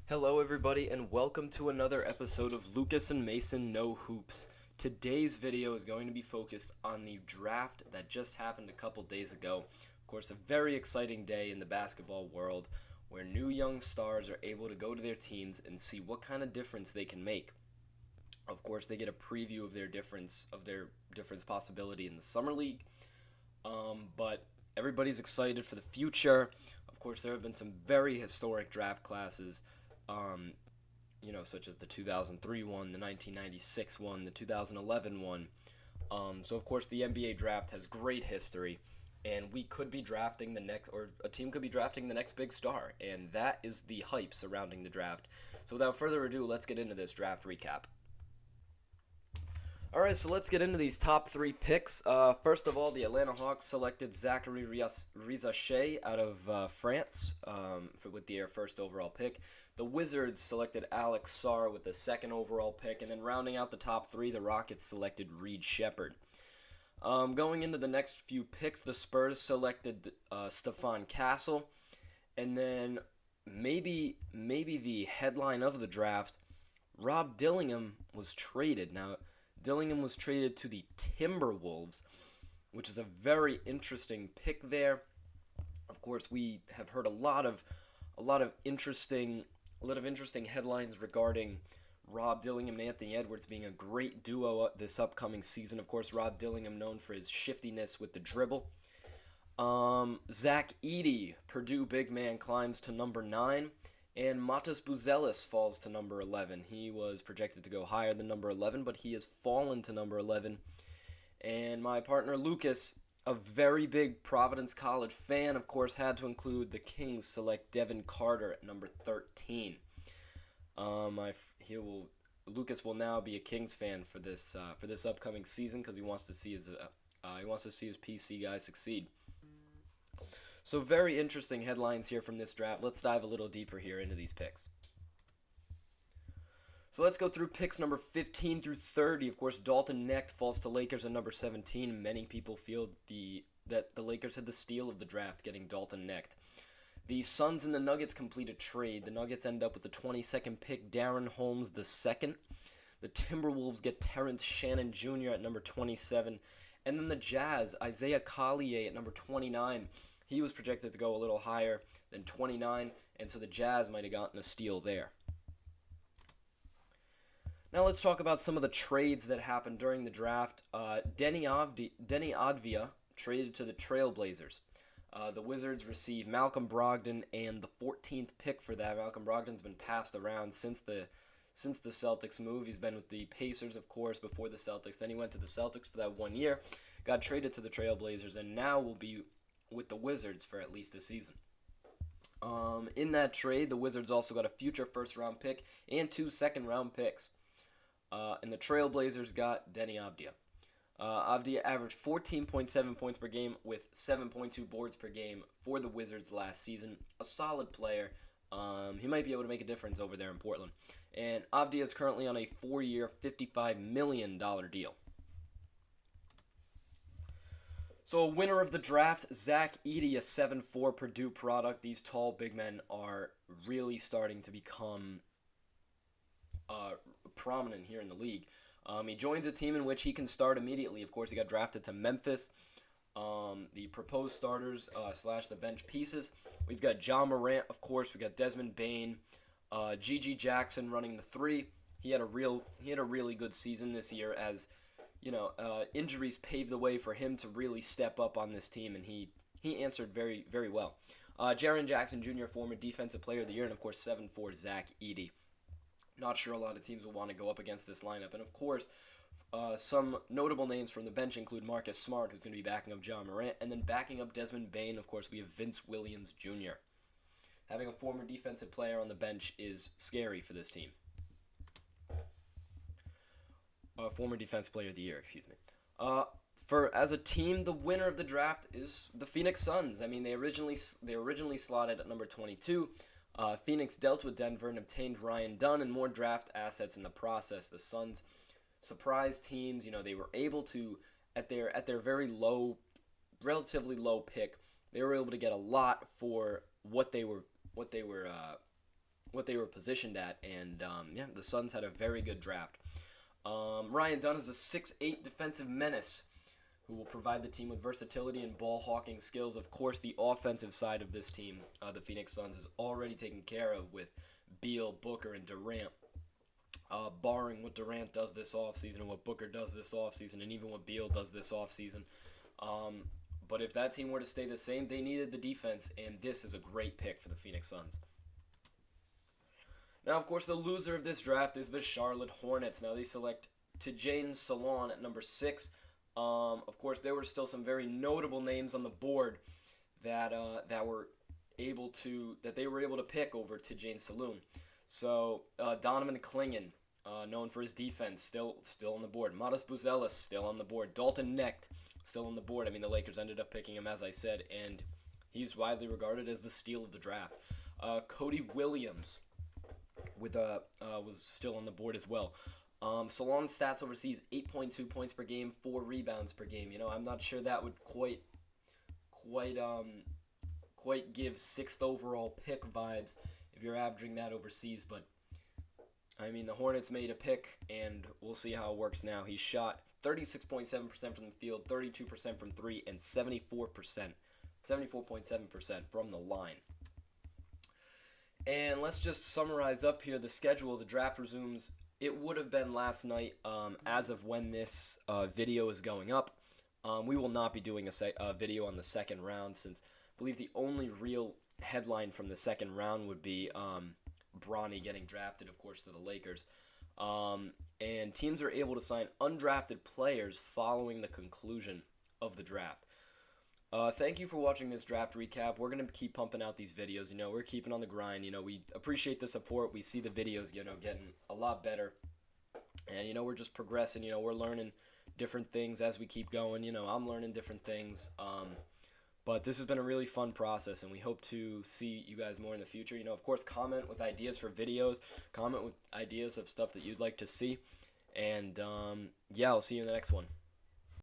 Hello, everybody, and welcome to another episode of Lucas and Mason No Hoops. Today's video is going to be focused on the draft that just happened a couple days ago. Of course, a very exciting day in the basketball world where new young stars are able to go to their teams and see what kind of difference they can make. Of course, they get a preview of their difference possibility in the summer league. But everybody's excited for the future. Of course, there have been some very historic draft classes, such as the 2003 one, the 1996 one, the 2011 one. So, of course, the NBA draft has great history, and we could be drafting or a team could be drafting the next big star, and that is the hype surrounding the draft. So, without further ado, let's get into this draft recap. All right, so let's get into these top three picks. First of all, the Atlanta Hawks selected Zachary Rizachet out of France with their first overall pick. The Wizards selected Alex Sarr with the second overall pick. And then rounding out the top three, the Rockets selected Reed Sheppard. Going into the next few picks, the Spurs selected Stephon Castle. And then maybe the headline of the draft, Rob Dillingham was traded. Now, Dillingham was traded to the Timberwolves, which is a very interesting pick there. Of course, we have heard a lot of interesting headlines regarding Rob Dillingham and Anthony Edwards being a great duo this upcoming season. Of course, Rob Dillingham known for his shiftiness with the dribble. Zach Edey, Purdue big man, climbs to number 9. And Matas Buzelis falls to number 11. He was projected to go higher than number 11, but he has fallen to number 11. And my partner Lucas, a very big Providence College fan, of course, had to include the Kings select Devin Carter at number 13. Lucas will now be a Kings fan for this upcoming season because he wants to see his PC guys succeed. So very interesting headlines here from this draft. Let's dive a little deeper here into these picks. So let's go through picks number 15 through 30. Of course, Dalton Knecht falls to Lakers at number 17. Many people feel that the Lakers had the steal of the draft, getting Dalton Knecht. The Suns and the Nuggets complete a trade. The Nuggets end up with the 22nd pick, Darren Holmes II. The Timberwolves get Terrence Shannon Jr. at number 27. And then the Jazz, Isaiah Collier at number 29. He was projected to go a little higher than 29, and so the Jazz might have gotten a steal there. Now let's talk about some of the trades that happened during the draft. Denny Advia traded to the Trailblazers. The Wizards received Malcolm Brogdon and the 14th pick for that. Malcolm Brogdon's been passed around since the Celtics move. He's been with the Pacers, of course, before the Celtics. Then he went to the Celtics for that 1 year, got traded to the Trailblazers, and now will be with the Wizards for at least a season. In that trade, the Wizards also got a future first-round pick and 2 second-round picks. And the Trailblazers got Denny Avdia. Avdia averaged 14.7 points per game with 7.2 boards per game for the Wizards last season. A solid player. He might be able to make a difference over there in Portland. And Avdia is currently on a 4-year, $55 million deal. So a winner of the draft, Zach Edey, a 7'4" Purdue product. These tall big men are really starting to become prominent here in the league. He joins a team in which he can start immediately. Of course, he got drafted to Memphis. The proposed starters / the bench pieces. We've got Ja Morant, of course. We got Desmond Bane, G.G. Jackson running the 3. He had a really good season this year as injuries paved the way for him to really step up on this team, and he answered very, very well. Jaren Jackson Jr., former Defensive Player of the Year, and of course 7'4" Zach Edey. Not sure a lot of teams will want to go up against this lineup. And of course, some notable names from the bench include Marcus Smart, who's going to be backing up Ja Morant, and then backing up Desmond Bane, of course, we have Vince Williams Jr. Having a former defensive player on the bench is scary for this team. Former Defensive Player of the Year, excuse me. As a team, the winner of the draft is the Phoenix Suns. I mean, they originally slotted at number 22. Phoenix dealt with Denver and obtained Ryan Dunn and more draft assets in the process. The Suns surprised teams. They were able to, at their very relatively low pick, they were able to get a lot for what they were what they were positioned at, and yeah, the Suns had a very good draft. Ryan Dunn is a 6'8" defensive menace who will provide the team with versatility and ball hawking skills. Of course, the offensive side of this team, the Phoenix Suns, is already taken care of with Beal, Booker, and Durant. Barring what Durant does this offseason and what Booker does this offseason and even what Beal does this offseason. But if that team were to stay the same, they needed the defense, and this is a great pick for the Phoenix Suns. Now, of course, the loser of this draft is the Charlotte Hornets. Now, they select Tijane Salon at number 6. Of course, there were still some very notable names on the board that they were able to pick over Tijane Saloon. So Donovan Clingan, known for his defense, still on the board. Matas Buzelis still on the board. Dalton Knecht still on the board. I mean, the Lakers ended up picking him, as I said, and he's widely regarded as the steal of the draft. Cody Williams was still on the board as well. Salon's stats overseas: 8.2 points per game, 4 rebounds per game. You know, I'm not sure that would quite give 6th overall pick vibes if you're averaging that overseas, but I mean, the Hornets made a pick, and we'll see how it works now. He shot 36.7% from the field, 32% from 3, and 74.7% from the line. And let's just summarize up here the schedule. The draft resumes. It would have been last night as of when this video is going up. We will not be doing a video on the second round, since I believe the only real headline from the second round would be Bronny getting drafted, of course, to the Lakers. And teams are able to sign undrafted players following the conclusion of the draft. Thank you for watching this draft recap. We're going to keep pumping out these videos. You know, we're keeping on the grind. You know, we appreciate the support. We see the videos, you know, getting a lot better. And, you know, we're just progressing. You know, we're learning different things as we keep going. You know, I'm learning different things. But this has been a really fun process, and we hope to see you guys more in the future. You know, of course, comment with ideas for videos. Comment with ideas of stuff that you'd like to see. And, yeah, I'll see you in the next one.